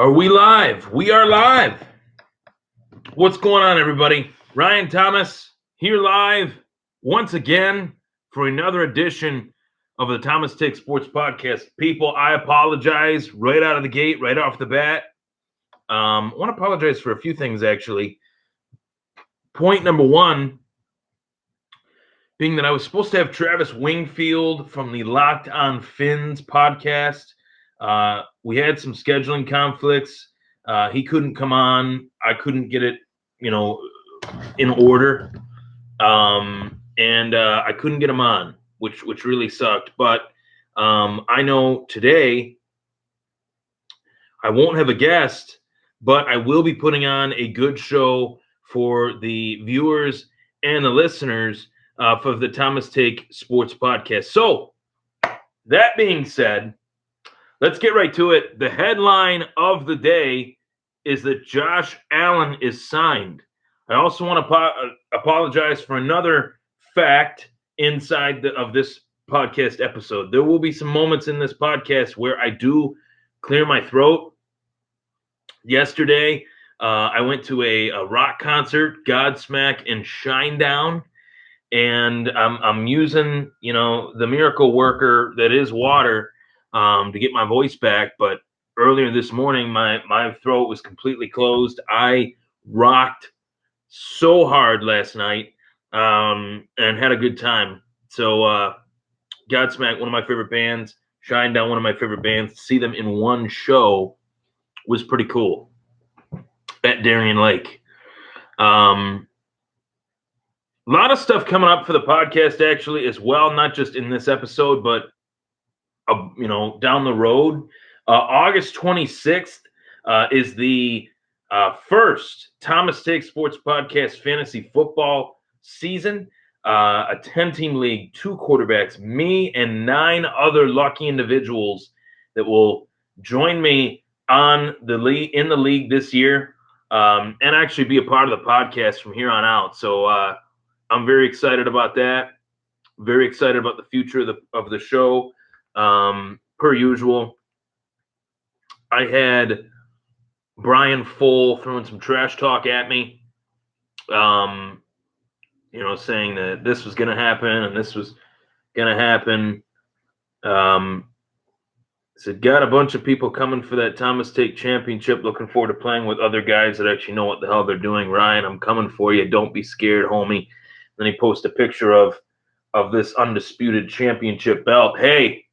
Are we live? We are live. What's going on, everybody? Ryan Thomas here live once again for another edition of the Thomas Take Sports Podcast. People, I apologize right out of the gate, right off the bat. I want to apologize for a few things, actually. Point number one being that I was supposed to have Travis Wingfield from the Locked on Fins podcast. We had some scheduling conflicts. He couldn't come on. I couldn't get it, in order. And I couldn't get him on, which really sucked. But I know today I won't have a guest, but I will be putting on a good show for the viewers and the listeners for the Thomas Take Sports Podcast. So, that being said, let's get right to it. The headline of the day is that Josh Allen is signed. I also want to apologize for another fact inside of this podcast episode. There will be some moments in this podcast where I do clear my throat. Yesterday, I went to a rock concert, Godsmack and Shinedown, and I'm using, the miracle worker that is water to get my voice back. But earlier this morning, my throat was completely closed. I rocked so hard last night and had a good time. So Godsmack, one of my favorite bands, Shinedown, one of my favorite bands. To see them in one show was pretty cool at Darien Lake. A lot of stuff coming up for the podcast, actually, as well, not just in this episode, but down the road. August 26th is the first Thomas Take Sports Podcast fantasy football season. A 10-team league, 2 quarterbacks, me and 9 other lucky individuals that will join me in the league this year, and actually be a part of the podcast from here on out. So I'm very excited about that. Very excited about the future of the show. Per usual, I had Brian Full throwing some trash talk at me, saying that this was going to happen and this was going to happen. Said, got a bunch of people coming for that Thomas Take Championship. Looking forward to playing with other guys that actually know what the hell they're doing. Ryan, I'm coming for you. Don't be scared, homie. Then he posted a picture of this undisputed championship belt. Hey,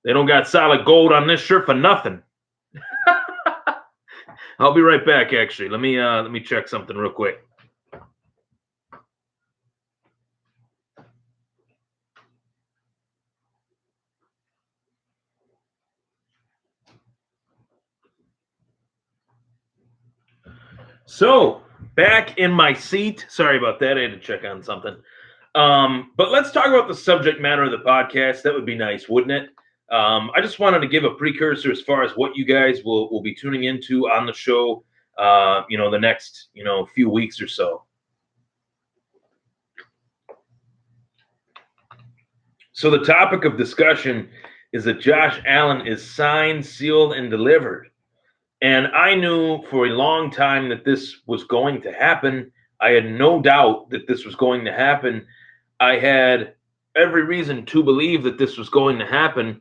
they don't got solid gold on this shirt for nothing. I'll be right back, actually. Let me check something real quick. So, back in my seat. Sorry about that. I had to check on something. But let's talk about the subject matter of the podcast. That would be nice, wouldn't it? I just wanted to give a precursor as far as what you guys will be tuning into on the show, the next, few weeks or so. So the topic of discussion is that Josh Allen is signed, sealed, and delivered. And I knew for a long time that this was going to happen. I had no doubt that this was going to happen. I had every reason to believe that this was going to happen.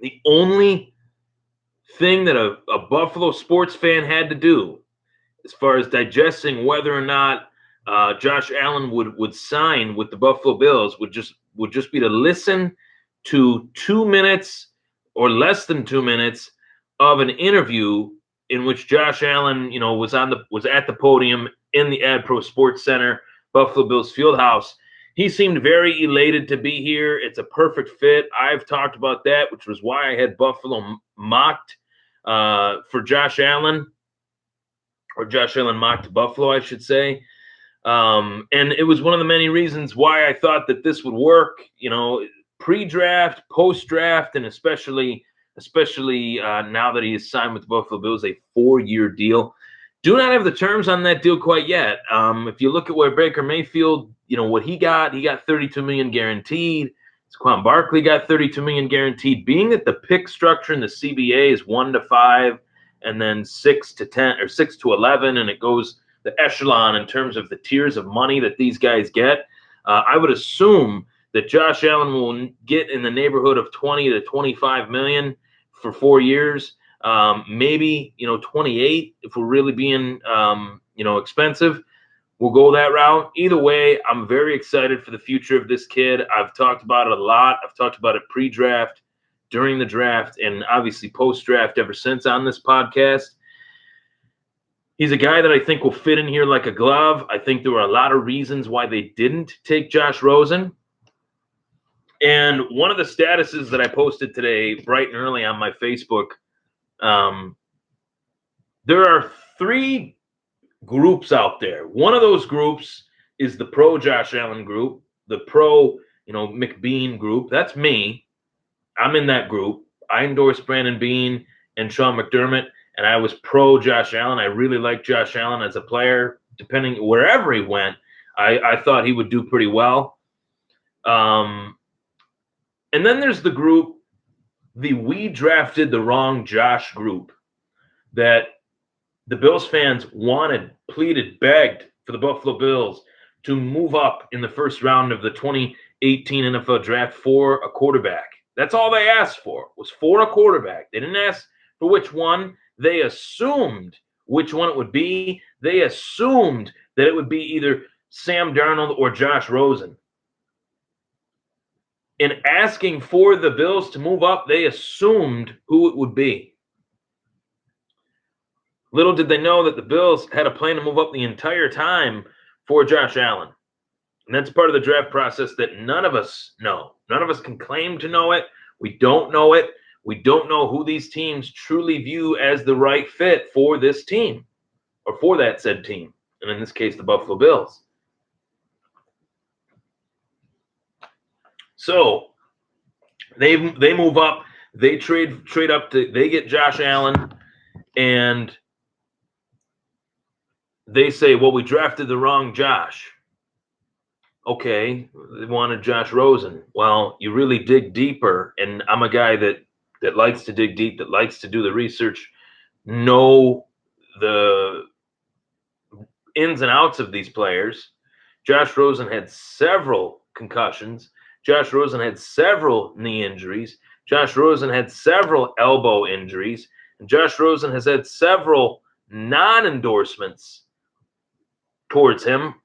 The only thing that a Buffalo sports fan had to do as far as digesting whether or not Josh Allen would sign with the Buffalo Bills would just be to listen to 2 minutes or less than 2 minutes of an interview in which Josh Allen, was at the podium in the AdPro Sports Center, Buffalo Bills Fieldhouse. He seemed very elated to be here. It's a perfect fit. I've talked about that, which was why I had Buffalo mocked for Josh Allen, or Josh Allen mocked Buffalo, I should say. And it was one of the many reasons why I thought that this would work, pre-draft, post-draft, and especially now that he is signed with the Buffalo Bills, a 4-year deal. Do not have the terms on that deal quite yet. If you look at where Baker Mayfield, what he got $32 million guaranteed. It's Saquon Barkley got $32 million guaranteed. Being that the pick structure in the CBA is 1 to 5, and then 6 to 10 or 6 to 11, and it goes the echelon in terms of the tiers of money that these guys get. I would assume that Josh Allen will get in the neighborhood of 20 to 25 million for 4 years. Maybe 28 if we're really being expensive. We'll go that route. Either way, I'm very excited for the future of this kid. I've talked about it a lot. I've talked about it pre-draft, during the draft, and obviously post-draft ever since on this podcast. He's a guy that I think will fit in here like a glove. I think there were a lot of reasons why they didn't take Josh Rosen. And one of the statuses that I posted today, bright and early on my Facebook, there are 3 groups out there. One of those groups is the pro Josh Allen group, the pro, McBean group. That's me. I'm in that group. I endorse Brandon Beane and Sean McDermott, and I was pro Josh Allen. I really liked Josh Allen as a player. Depending wherever he went, I thought he would do pretty well. And then there's the group, the we drafted the wrong Josh group, that the Bills fans wanted, pleaded, begged for the Buffalo Bills to move up in the first round of the 2018 NFL draft for a quarterback. That's all they asked for, was for a quarterback. They didn't ask for which one. They assumed which one it would be. They assumed that it would be either Sam Darnold or Josh Rosen. In asking for the Bills to move up, they assumed who it would be. Little did they know that the Bills had a plan to move up the entire time for Josh Allen. And that's part of the draft process that none of us know. None of us can claim to know it. We don't know it. We don't know who these teams truly view as the right fit for this team or for that said team. And in this case, the Buffalo Bills. So they move up. They trade up they get Josh Allen, and they say, well, we drafted the wrong Josh. Okay, they wanted Josh Rosen. Well, you really dig deeper, and I'm a guy that likes to dig deep, that likes to do the research, know the ins and outs of these players. Josh Rosen had several concussions. Josh Rosen had several knee injuries. Josh Rosen had several elbow injuries. And Josh Rosen has had several non-endorsements towards him,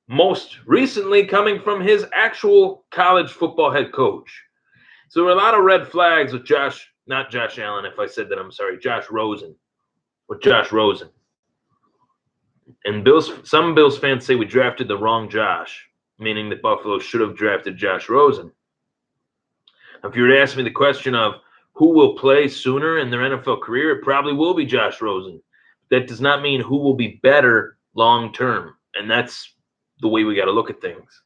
most recently coming from his actual college football head coach. So there were a lot of red flags with not Josh Allen, if I said that, I'm sorry, Josh Rosen. With Josh Rosen. And some Bills fans say we drafted the wrong Josh, meaning that Buffalo should have drafted Josh Rosen. If you were to ask me the question of who will play sooner in their NFL career, it probably will be Josh Rosen. That does not mean who will be better long term. And that's the way we got to look at things.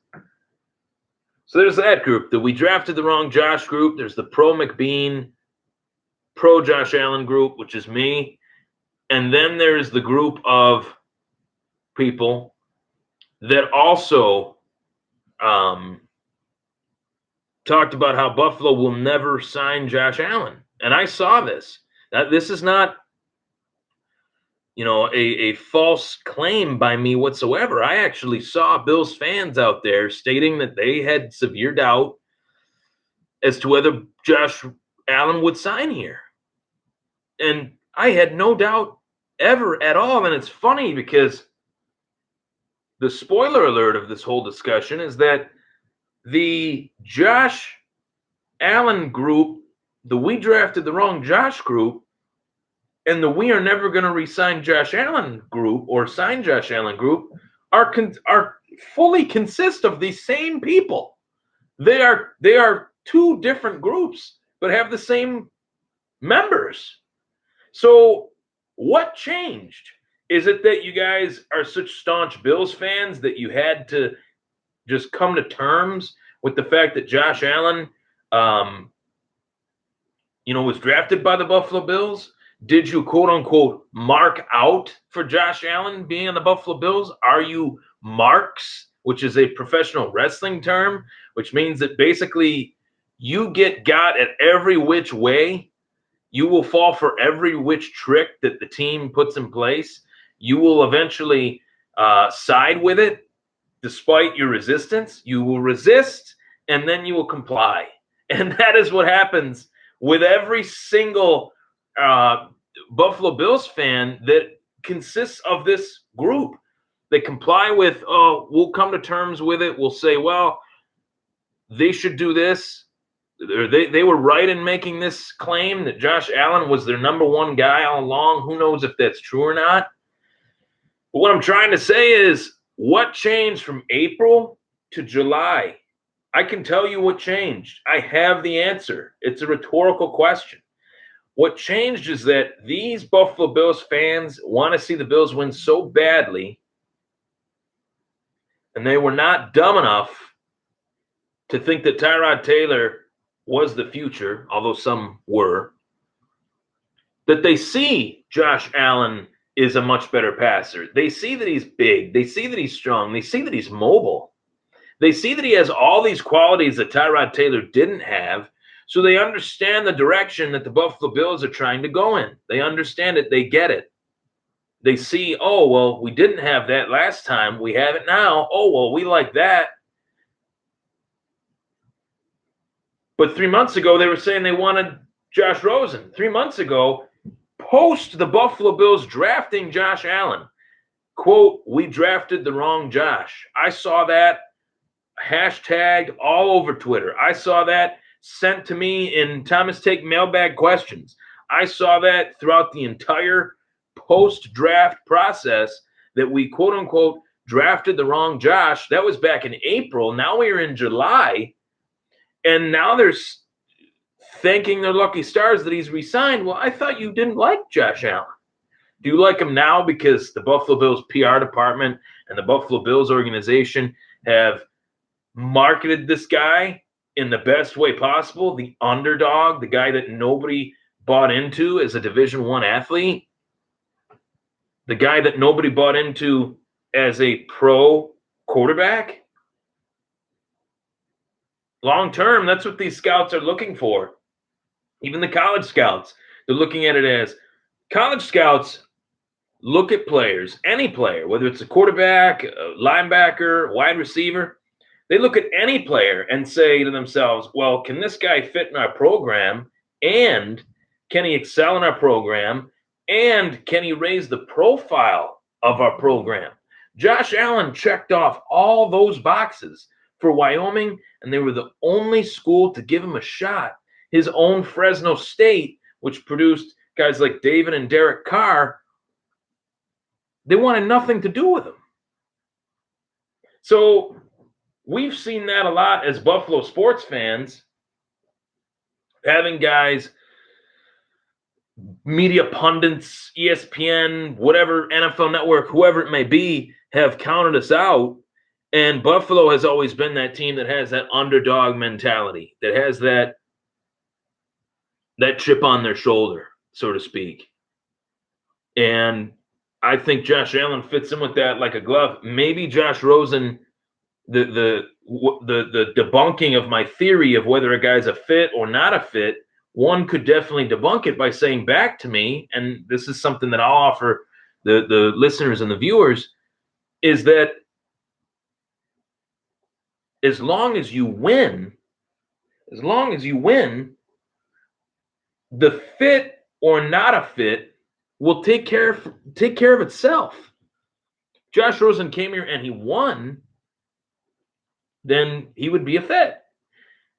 So there's that group, that we drafted the wrong Josh group. There's the pro McBean, pro Josh Allen group, which is me. And then there's the group of people that also talked about how Buffalo will never sign Josh Allen. And I saw this. This is not, a false claim by me whatsoever. I actually saw Bills fans out there stating that they had severe doubt as to whether Josh Allen would sign here. And I had no doubt ever at all. And it's funny because the spoiler alert of this whole discussion is that the Josh Allen group, the we drafted the wrong Josh group, and the we are never going to re-sign Josh Allen group or sign Josh Allen group are fully consist of the same people. They are 2 different groups, but have the same members. So what changed? Is it that you guys are such staunch Bills fans that you had to just come to terms with the fact that Josh Allen, was drafted by the Buffalo Bills? Did you, quote unquote, mark out for Josh Allen being on the Buffalo Bills? Are you marks, which is a professional wrestling term, which means that basically You get got at every which way. You will fall for every which trick that the team puts in place. You will eventually side with it despite your resistance. You will resist and then you will comply. And that is what happens with every single Buffalo Bills fan that consists of this group. They comply with, oh, we'll come to terms with it. We'll say, well, they should do this. They were right in making this claim that Josh Allen was their number one guy all along. Who knows if that's true or not? But what I'm trying to say is, what changed from April to July? I can tell you what changed. I have the answer. It's a rhetorical question. What changed is that these Buffalo Bills fans want to see the Bills win so badly, and they were not dumb enough to think that Tyrod Taylor was the future, although some were, that they see Josh Allen is a much better passer. They see that he's big. They see that he's strong. They see that he's mobile. They see that he has all these qualities that Tyrod Taylor didn't have. So they understand the direction that the Buffalo Bills are trying to go in. They understand it. They get it. They see, oh, well, we didn't have that last time. We have it now. Oh, well, we like that. But 3 months ago, they were saying they wanted Josh Rosen. 3 months ago, post the Buffalo Bills drafting Josh Allen, quote, we drafted the wrong Josh. I saw that hashtagged all over Twitter. I saw that sent to me in Thomas Take mailbag questions. I saw that throughout the entire post-draft process that we, quote unquote, drafted the wrong Josh. That was back in April. Now we are in July. And now they're thanking their lucky stars that he's resigned. Well, I thought you didn't like Josh Allen. Do you like him now because the Buffalo Bills PR department and the Buffalo Bills organization have marketed this guy in the best way possible, the underdog, the guy that nobody bought into as a Division I athlete, the guy that nobody bought into as a pro quarterback? Long term, that's what these scouts are looking for. Even the college scouts, they're looking at it as college scouts look at players, any player, whether it's a quarterback, a linebacker, wide receiver. They look at any player and say to themselves, well, can this guy fit in our program? And can he excel in our program? And can he raise the profile of our program? Josh Allen checked off all those boxes for Wyoming, and they were the only school to give him a shot. His own Fresno State, which produced guys like David and Derek Carr, they wanted nothing to do with him. So we've seen that a lot as Buffalo sports fans, having guys, media pundits, ESPN, whatever, NFL Network, whoever it may be, have counted us out. And Buffalo has always been that team that has that underdog mentality, that has that chip on their shoulder, so to speak. And I think Josh Allen fits in with that like a glove. Maybe Josh Rosen, the debunking of my theory of whether a guy's a fit or not a fit, one could definitely debunk it by saying back to me, and this is something that I'll offer the listeners and the viewers, is that as long as you win, the fit or not a fit will take care of itself. Josh Rosen came here and he won, then he would be a fit.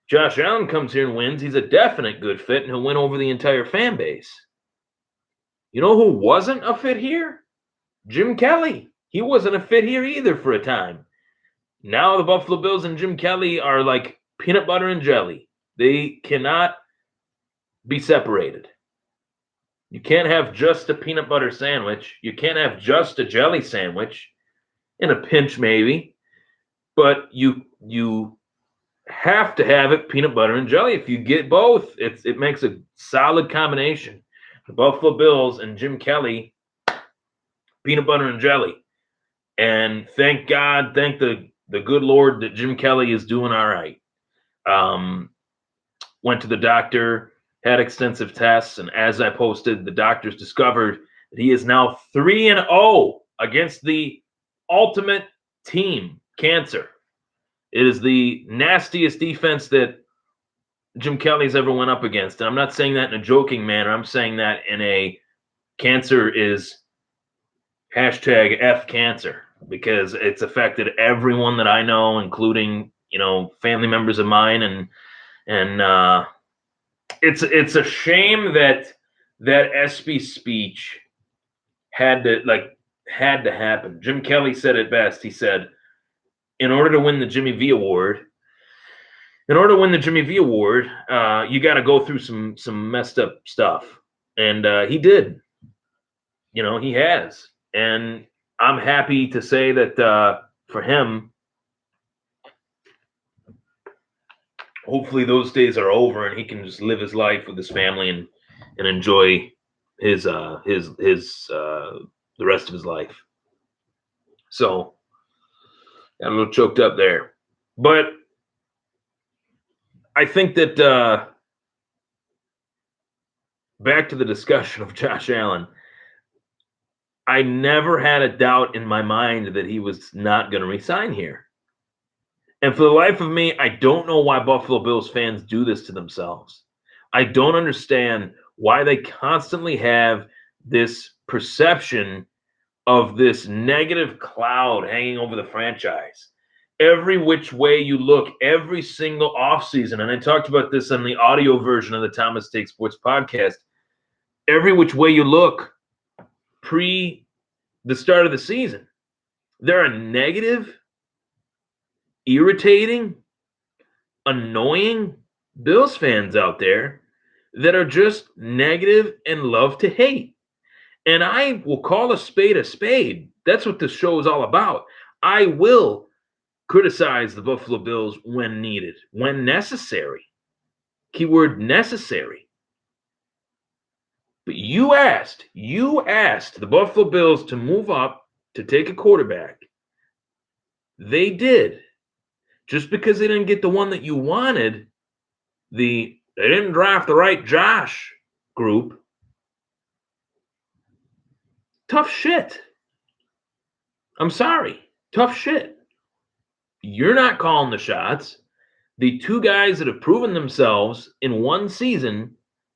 Josh Allen comes here and wins, he's a definite good fit, and he'll win over the entire fan base. You know who wasn't a fit here? Jim Kelly. He wasn't a fit here either for a time. Now the Buffalo Bills and Jim Kelly are like peanut butter and jelly. They cannot be separated. You can't have just a peanut butter sandwich. You can't have just a jelly sandwich. In a pinch, maybe. But you have to have it peanut butter and jelly. If you get both, it makes a solid combination. The Buffalo Bills and Jim Kelly, peanut butter and jelly. And thank God, thank the good Lord that Jim Kelly is doing all right. went to the doctor, had extensive tests, and as I posted, the doctors discovered that he is now 3-0 against the ultimate team, cancer. It is the nastiest defense that Jim Kelly's ever went up against. And I'm not saying that in a joking manner. I'm saying that in a cancer is hashtag F cancer, because it's affected everyone that I know, including, family members of mine. And it's a shame that SB speech had to happen. Jim Kelly said it best. He said, in order to win the Jimmy V Award, you got to go through some messed up stuff, and he did. He has, and I'm happy to say that for him, hopefully those days are over, and he can just live his life with his family and enjoy his the rest of his life. So, got a little choked up there, but I think that back to the discussion of Josh Allen. I never had a doubt in my mind that he was not going to resign here. And for the life of me, I don't know why Buffalo Bills fans do this to themselves. I don't understand why they constantly have this perception of this negative cloud hanging over the franchise. Every which way you look, every single offseason, and I talked about this on the audio version of the Thomas Take Sports podcast, every which way you look, pre the start of the season, there are negative, irritating, annoying Bills fans out there that are just negative and love to hate. And I will call a spade a spade. That's what this show is all about. I will criticize the Buffalo Bills when needed, when necessary. Keyword necessary. But you asked the Buffalo Bills to move up to take a quarterback. They did. Just because they didn't get the one that you wanted, they didn't draft the right Josh group. Tough shit. I'm sorry. Tough shit. You're not calling the shots. The two guys that have proven themselves in one season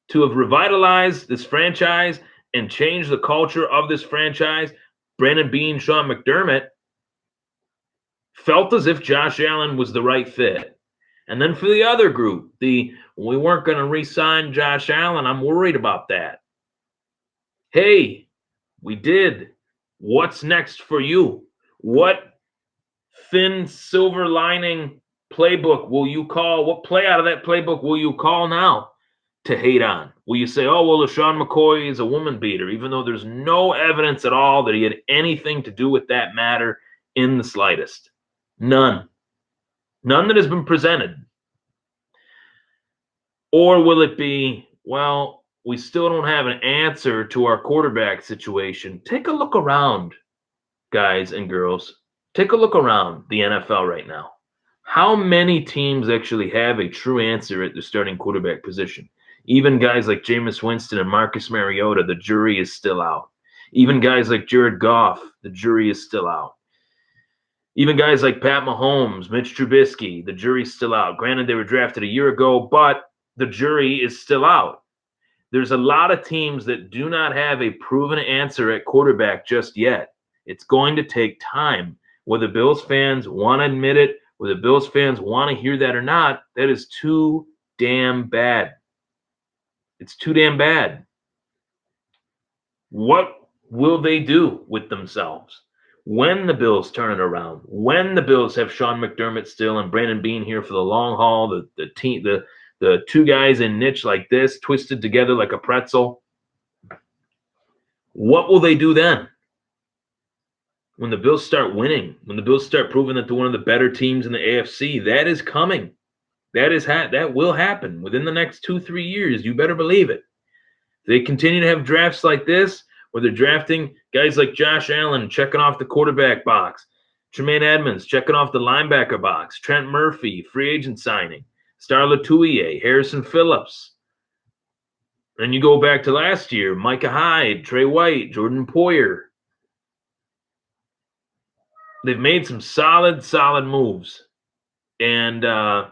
to have revitalized this franchise and changed the culture of this franchise, Brandon Beane, Sean McDermott, felt as if Josh Allen was the right fit. And then for the other group, we weren't going to re-sign Josh Allen. I'm worried about that. Hey, we did. What's next for you? What thin silver lining playbook will you call? What play out of that playbook will you call now to hate on? Will you say, oh, well, LaShawn McCoy is a woman beater, even though there's no evidence at all that he had anything to do with that matter in the slightest? None. None that has been presented. Or will it be, well, we still don't have an answer to our quarterback situation? Take a look around, guys and girls. Take a look around the NFL right now. How many teams actually have a true answer at the starting quarterback position? Even guys like Jameis Winston and Marcus Mariota, the jury is still out. Even guys like Jared Goff, the jury is still out. Even guys like Pat Mahomes, Mitch Trubisky, the jury's still out. Granted, they were drafted a year ago, but the jury is still out. There's a lot of teams that do not have a proven answer at quarterback just yet. It's going to take time. Whether Bills fans want to admit it, whether Bills fans want to hear that or not, that is too damn bad. It's too damn bad. What will they do with themselves when the Bills turn it around? When the Bills have Sean McDermott still and Brandon Beane here for the long haul, the two guys in niche like this, twisted together like a pretzel. What will they do then? When the Bills start winning, when the Bills start proving that they're one of the better teams in the AFC, that is coming. That will happen within the next 2-3 years. You better believe it. They continue to have drafts like this, where they're drafting guys like Josh Allen, checking off the quarterback box, Tremaine Edmonds checking off the linebacker box, Trent Murphy, free agent signing, Star Latuier, Harrison Phillips. Then you go back to last year, Micah Hyde, Trey White, Jordan Poyer. They've made some solid moves. And I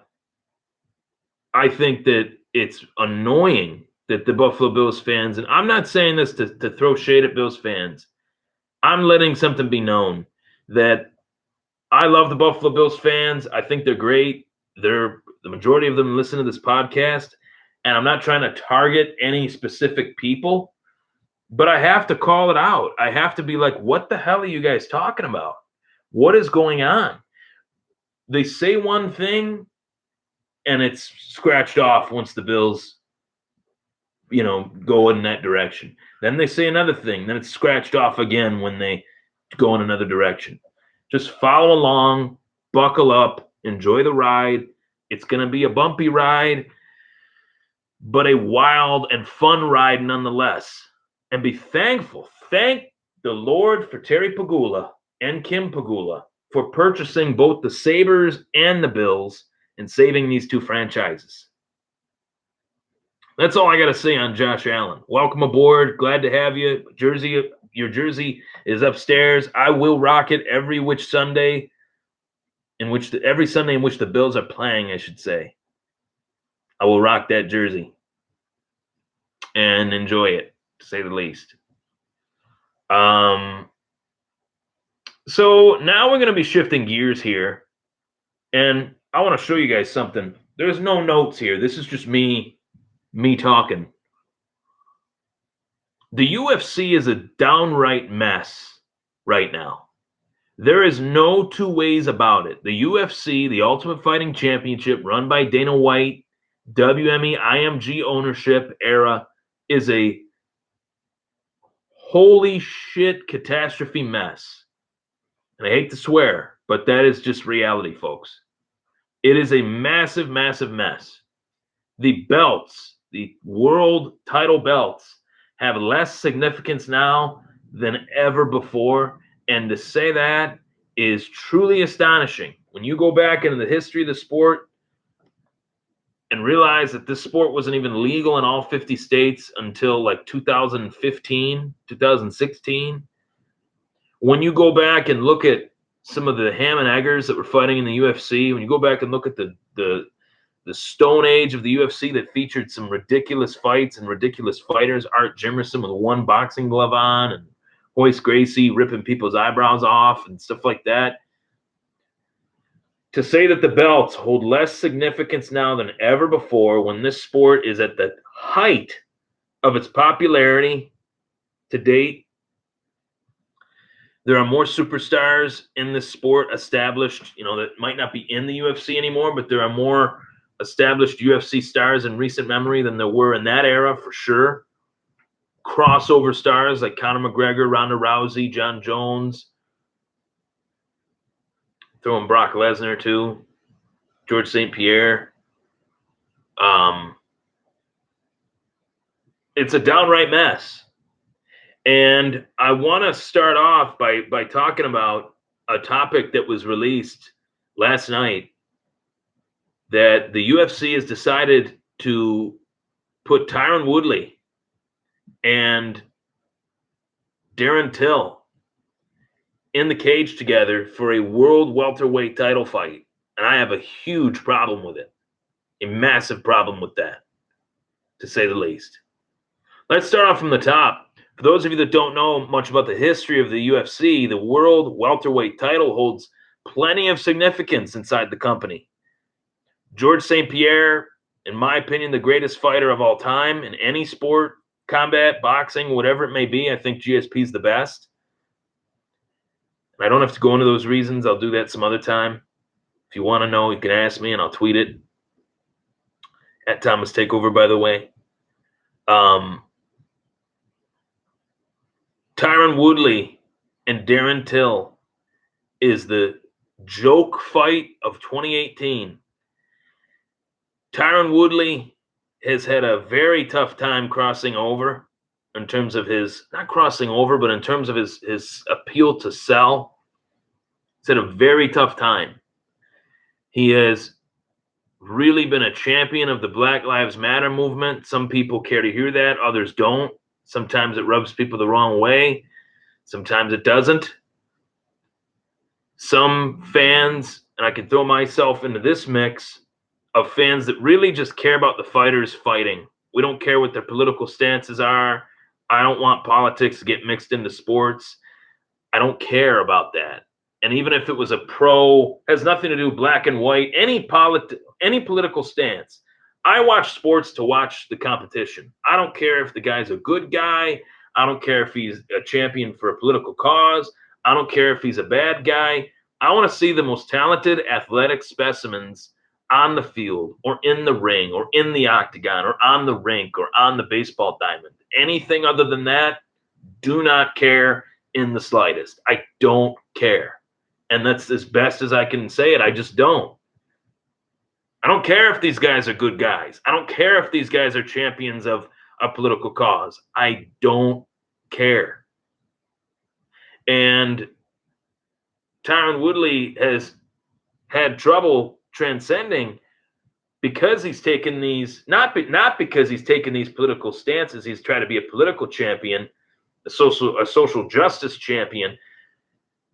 think that it's annoying that the Buffalo Bills fans, and I'm not saying this to throw shade at Bills fans, I'm letting something be known that I love the Buffalo Bills fans. I think they're great. The majority of them listen to this podcast, and I'm not trying to target any specific people, but I have to call it out. I have to be like, what the hell are you guys talking about? What is going on? They say one thing, and it's scratched off once the Bills, go in that direction. Then they say another thing, then it's scratched off again when they go in another direction. Just follow along, buckle up, enjoy the ride. It's going to be a bumpy ride, but a wild and fun ride nonetheless. And be thankful. Thank the Lord for Terry Pagula and Kim Pagula for purchasing both the Sabres and the Bills and saving these two franchises. That's all I got to say on Josh Allen. Welcome aboard. Glad to have you. Your jersey is upstairs. I will rock it every Sunday in which the Bills are playing, I should say. I will rock that jersey and enjoy it, to say the least. So now we're going to be shifting gears here, and I want to show you guys something. There's no notes here. This is just me talking. The UFC is a downright mess right now. There is no two ways about it. The UFC, the Ultimate Fighting Championship, run by Dana White, WME, IMG ownership era, is a holy shit catastrophe mess. And I hate to swear, but that is just reality, folks. It is a massive mess. The belts, the world title belts, have less significance now than ever before. And to say that is truly astonishing. When you go back into the history of the sport and realize that this sport wasn't even legal in all 50 states until like 2015, 2016. When you go back and look at some of the ham and eggers that were fighting in the UFC, when you go back and look at the Stone Age of the UFC that featured some ridiculous fights and ridiculous fighters, Art Jimerson with one boxing glove on, and Hoist Gracie ripping people's eyebrows off and stuff like that. To say that the belts hold less significance now than ever before when this sport is at the height of its popularity to date. There are more superstars in this sport established, that might not be in the UFC anymore, but there are more established UFC stars in recent memory than there were in that era, for sure. Crossover stars like Conor McGregor, Ronda Rousey, John Jones. Throw in Brock Lesnar, too. George St. Pierre. It's a downright mess. And I want to start off by talking about a topic that was released last night, that the UFC has decided to put Tyron Woodley and Darren Till in the cage together for a world welterweight title fight. And I have a huge problem with it, a massive problem with that, to say the least. Let's start off from the top. For those of you that don't know much about the history of the UFC, the world welterweight title holds plenty of significance inside the company. George St. Pierre, in my opinion, the greatest fighter of all time in any sport, combat, boxing, whatever it may be. I think GSP is the best. I don't have to go into those reasons. I'll do that some other time. If you want to know, you can ask me and I'll tweet it. At Thomas Takeover, by the way. Tyron Woodley and Darren Till is the joke fight of 2018. Tyron Woodley has had a very tough time crossing over in terms of his, not crossing over, but in terms of his appeal to sell. He's had a very tough time. He has really been a champion of the Black Lives Matter movement. Some people care to hear that, others don't. Sometimes it rubs people the wrong way, sometimes it doesn't. Some fans, and I can throw myself into this mix of fans that really just care about the fighters fighting. We don't care what their political stances are. I don't want politics to get mixed into sports. I don't care about that. And even if it was a has nothing to do with black and white, any political stance. I watch sports to watch the competition. I don't care if the guy's a good guy. I don't care if he's a champion for a political cause. I don't care if he's a bad guy. I want to see the most talented athletic specimens on the field or in the ring or in the octagon or on the rink or on the baseball diamond. Anything other than that, do not care in the slightest. I don't care. And that's as best as I can say it. I just don't. I don't care if these guys are good guys. I don't care if these guys are champions of a political cause. I don't care. And Tyron Woodley has had trouble transcending because he's taken these, not because he's taken these political stances. He's tried to be a political champion, a social justice champion,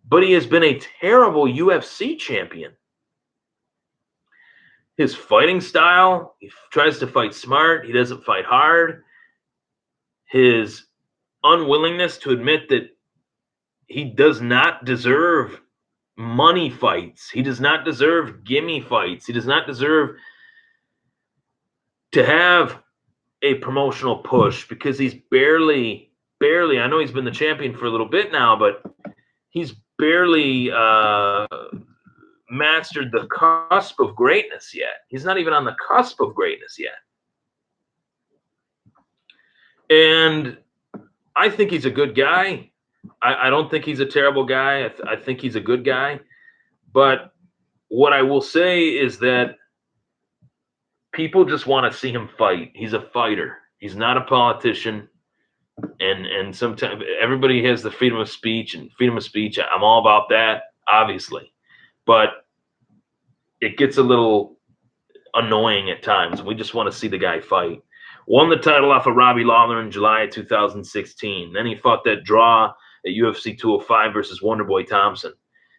but he has been a terrible UFC champion. His fighting style, he tries to fight smart, he doesn't fight hard. His unwillingness to admit that he does not deserve money fights. He does not deserve gimme fights. He does not deserve to have a promotional push because he's barely, I know he's been the champion for a little bit now, but he's barely mastered the cusp of greatness yet. He's not even on the cusp of greatness yet. And I think he's a good guy. I don't think he's a terrible guy. I think he's a good guy. But what I will say is that people just want to see him fight. He's a fighter. He's not a politician. And sometimes everybody has the freedom of speech, and freedom of speech, I'm all about that, obviously. But it gets a little annoying at times. We just want to see the guy fight. Won the title off of Robbie Lawler in July of 2016. Then he fought that draw at UFC 205 versus Wonderboy Thompson.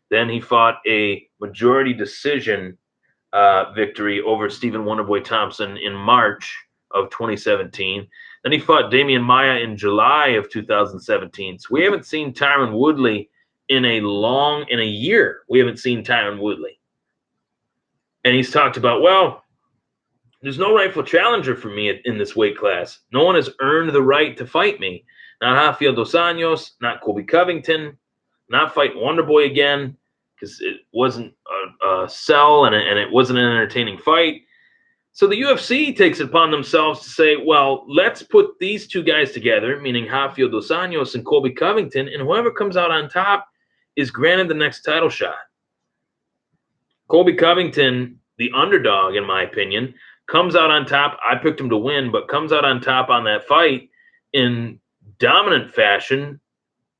Then he fought a majority decision victory over Stephen Wonderboy Thompson in March of 2017. Then he fought Damian Maia in July of 2017. So we haven't seen Tyron Woodley in a year. We haven't seen Tyron Woodley. And he's talked about, well, there's no rightful challenger for me in this weight class. No one has earned the right to fight me. Not Rafael Dos Anjos, not Colby Covington, not fight Wonderboy again because it wasn't a sell and it wasn't an entertaining fight. So the UFC takes it upon themselves to say, well, let's put these two guys together, meaning Rafael Dos Anjos and Colby Covington, and whoever comes out on top is granted the next title shot. Colby Covington, the underdog, in my opinion, comes out on top. I picked him to win, but comes out on top on that fight in dominant fashion,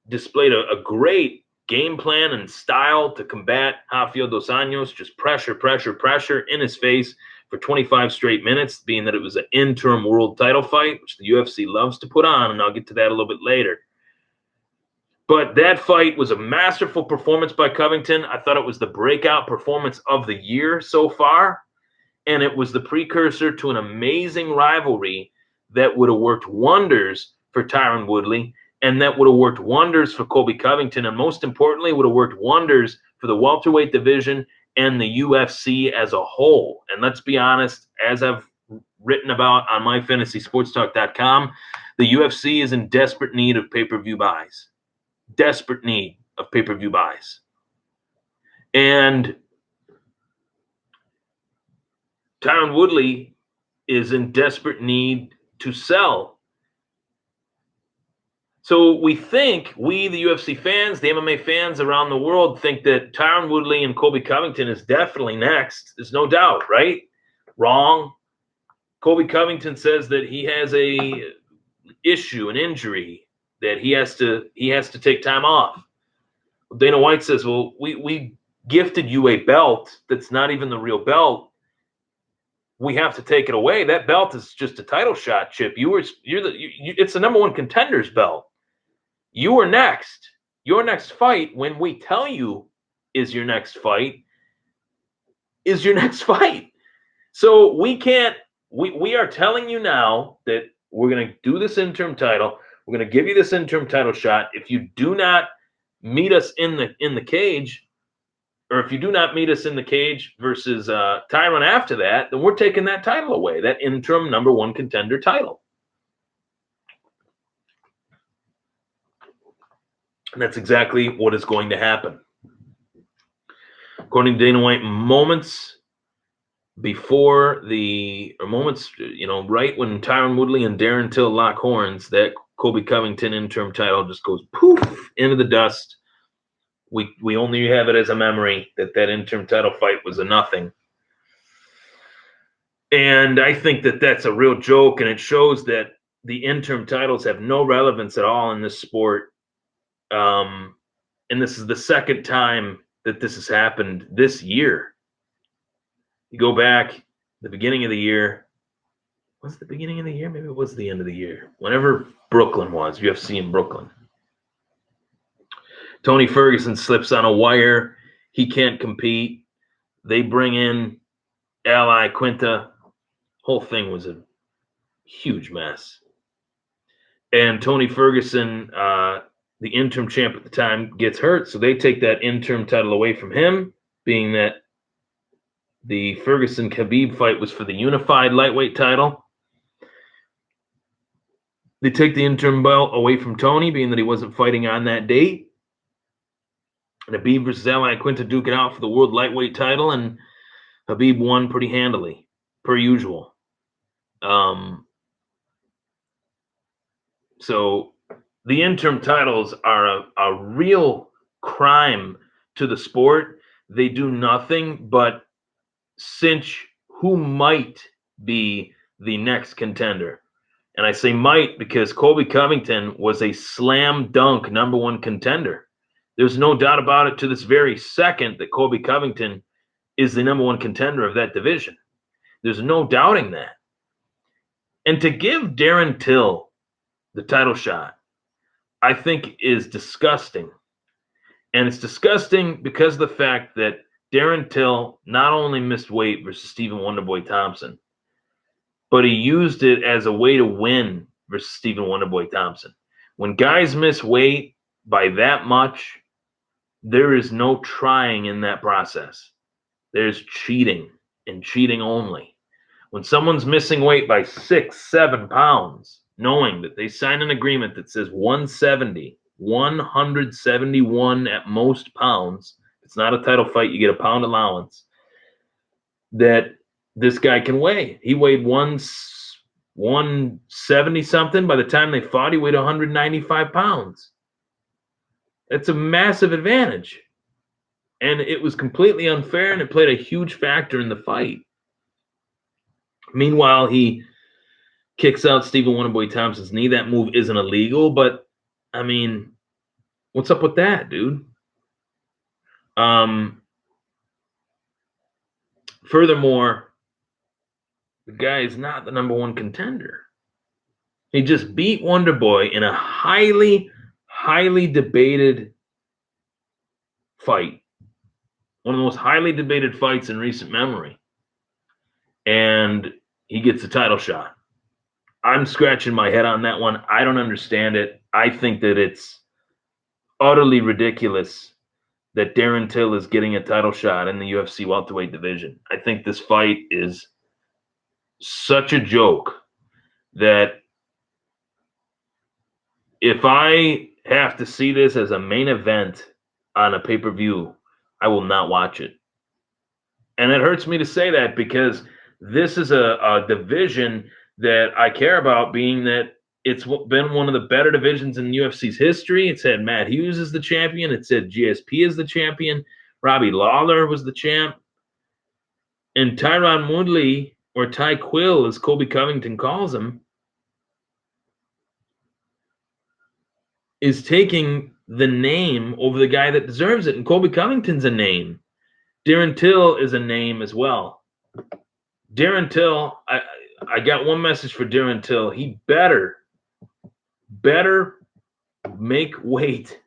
displayed a great game plan and style to combat Rafael Dos Anjos, just pressure in his face for 25 straight minutes, being that it was an interim world title fight, which the UFC loves to put on, and I'll get to that a little bit later. But that fight was a masterful performance by Covington. I thought it was the breakout performance of the year so far. And it was the precursor to an amazing rivalry that would have worked wonders for Tyron Woodley, and that would have worked wonders for Colby Covington, and most importantly, would have worked wonders for the welterweight division and the UFC as a whole. And let's be honest, as I've written about on myfantasysportstalk.com, the UFC is in desperate need of pay-per-view buys. Desperate need of pay-per-view buys. And Tyron Woodley is in desperate need to sell. So we, the UFC fans, the MMA fans around the world, think that Tyron Woodley and Colby Covington is definitely next. There's no doubt, right? Wrong. Colby Covington says that he has an injury, that he has to take time off. Dana White says, well, we gifted you a belt that's not even the real belt. we have to take it away. That belt is just a title shot, Chip. It's the number one contender's belt. You are next. Your next fight, when we tell you is your next fight, is your next fight. So we can't. We are telling you now that we're going to do this interim title. We're going to give you this interim title shot. If you do not meet us in the cage, or if you do not meet us in the cage versus Tyron after that, then we're taking that title away, that interim number one contender title. And that's exactly what is going to happen. According to Dana White, moments, right when Tyron Woodley and Darren Till lock horns, that Colby Covington interim title just goes poof into the dust. We only have it as a memory that interim title fight was a nothing. And I think that that's a real joke, and it shows that the interim titles have no relevance at all in this sport. And this is the second time that this has happened this year. You go back the beginning of the year. Was it the beginning of the year? Maybe it was the end of the year. Whenever Brooklyn was, UFC in Brooklyn. Tony Ferguson slips on a wire. He can't compete. They bring in Ally Quinta. Whole thing was a huge mess. And Tony Ferguson, the interim champ at the time, gets hurt. So they take that interim title away from him, being that the Ferguson-Khabib fight was for the unified lightweight title. They take the interim belt away from Tony, being that he wasn't fighting on that date. And Khabib versus Ally Quinta duke it out for the world lightweight title, and Khabib won pretty handily, per usual. So the interim titles are a real crime to the sport. They do nothing but cinch who might be the next contender. And I say might because Colby Covington was a slam dunk number one contender. There's no doubt about it to this very second that Colby Covington is the number one contender of that division. There's no doubting that. And to give Darren Till the title shot, I think is disgusting. And it's disgusting because of the fact that Darren Till not only missed weight versus Stephen Wonderboy Thompson, but he used it as a way to win versus Stephen Wonderboy Thompson. When guys miss weight by that much, there is no trying in that process. There's cheating and cheating only. When someone's missing weight by 6-7 pounds, knowing that they sign an agreement that says 171 at most pounds, it's not a title fight, you get a pound allowance, that this guy can weigh. He weighed 170 something. By the time they fought, he weighed 195 pounds. That's a massive advantage. And it was completely unfair, and it played a huge factor in the fight. Meanwhile, he kicks out Stephen Wonderboy Thompson's knee. That move isn't illegal, but, I mean, what's up with that, dude? Furthermore, the guy is not the number one contender. He just beat Wonderboy in a highly, highly debated fight. One of the most highly debated fights in recent memory. And he gets the title shot. I'm scratching my head on that one. I don't understand it. I think that it's utterly ridiculous that Darren Till is getting a title shot in the UFC welterweight division. I think this fight is such a joke that if I have to see this as a main event on a pay-per-view, I will not watch it. And it hurts me to say that because this is a division that I care about, being that it's been one of the better divisions in UFC's history. It's had Matt Hughes as the champion. It's had GSP as the champion. Robbie Lawler was the champ. And Tyron Woodley, or Ty Quill, as Colby Covington calls him, is taking the name over the guy that deserves it. And Colby Covington's a name. Darren Till is a name as well. Darren Till, I got one message for Darren Till. He better make weight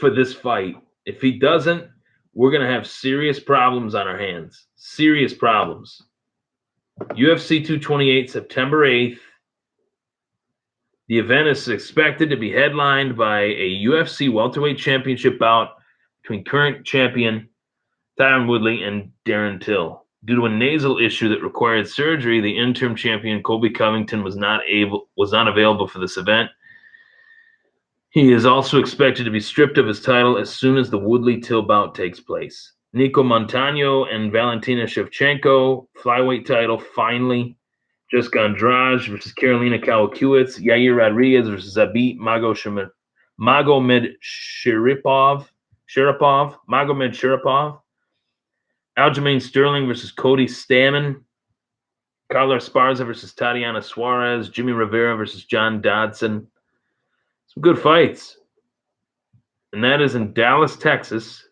for this fight. If he doesn't, we're going to have serious problems on our hands. Serious problems. UFC 228, September 8th. The event is expected to be headlined by a UFC welterweight championship bout between current champion Tyron Woodley and Darren Till. Due to a nasal issue that required surgery, the interim champion Colby Covington was not available for this event. He is also expected to be stripped of his title as soon as the Woodley-Till bout takes place. Nico Montano and Valentina Shevchenko, flyweight title finally. Jessica Andrade versus Carolina Kowalkiewicz. Yair Rodriguez versus Zabit Magomed Sharipov. Aljamain Sterling versus Cody Stamann. Carla Esparza versus Tatiana Suarez. Jimmy Rivera versus John Dodson. Some good fights. And that is in Dallas, Texas,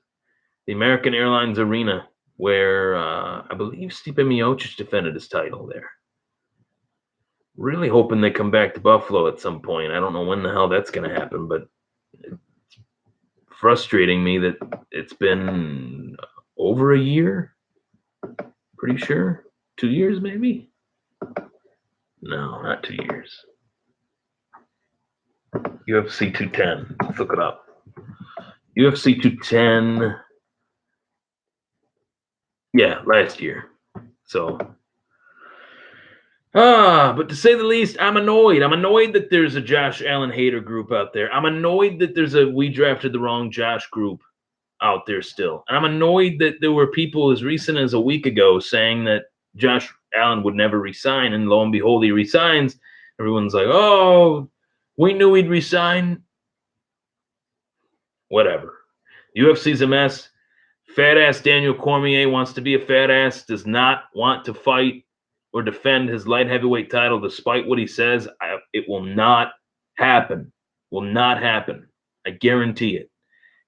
the American Airlines Arena, where I believe Stipe Miocic defended his title there. Really hoping they come back to Buffalo at some point. I don't know when the hell that's going to happen, but it's frustrating me that it's been over a year. Pretty sure. 2 years, maybe? No, not 2 years. UFC 210. Let's look it up. UFC 210. Yeah, last year. So, but to say the least, I'm annoyed. I'm annoyed that there's a Josh Allen hater group out there. I'm annoyed that there's a we drafted the wrong Josh group out there still. And I'm annoyed that there were people as recent as a week ago saying that Josh Allen would never resign, and lo and behold, he resigns. Everyone's like, oh, we knew he'd resign. Whatever. UFC's a mess. Fat ass Daniel Cormier wants to be a fat ass, does not want to fight or defend his light heavyweight title despite what he says. It will not happen. Will not happen. I guarantee it.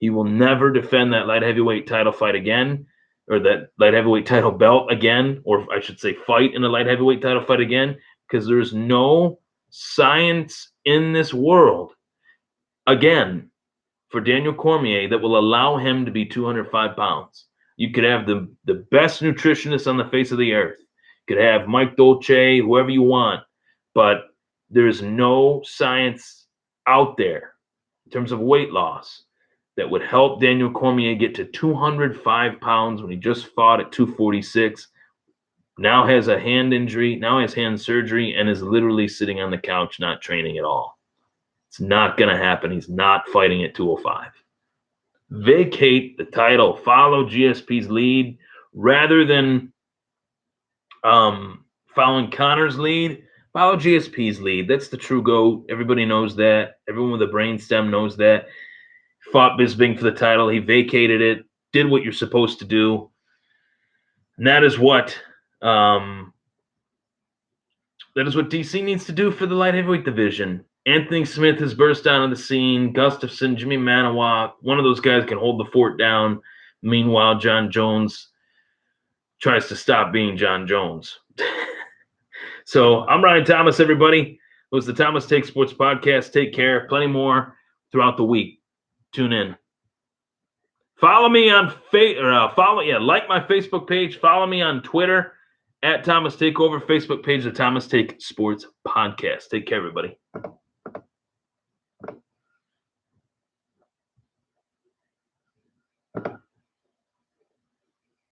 He will never defend that light heavyweight title fight again, or that light heavyweight title belt again, or I should say fight in a light heavyweight title fight again, because there's no science in this world, again, for Daniel Cormier that will allow him to be 205 pounds. You could have the best nutritionist on the face of the earth. You could have Mike Dolce, whoever you want, but there's no science out there in terms of weight loss that would help Daniel Cormier get to 205 pounds when he just fought at 246. Now has a hand injury, now has hand surgery, and is literally sitting on the couch not training at all. It's not going to happen. He's not fighting at 205. Vacate the title. Follow GSP's lead rather than following Connor's lead. Follow GSP's lead. That's the true GOAT. Everybody knows that. Everyone with a brainstem knows that. Fought Bisping for the title. He vacated it. Did what you're supposed to do. And that is what DC needs to do for the light heavyweight division. Anthony Smith has burst onto the scene. Gustafsson, Jimmy Manawa, one of those guys can hold the fort down. Meanwhile, John Jones tries to stop being John Jones. So I'm Ryan Thomas, everybody. It was the Thomas Take Sports Podcast. Take care. Plenty more throughout the week. Tune in. Follow me on like my Facebook page. Follow me on Twitter at Thomas Takeover, Facebook page, the Thomas Take Sports Podcast. Take care, everybody.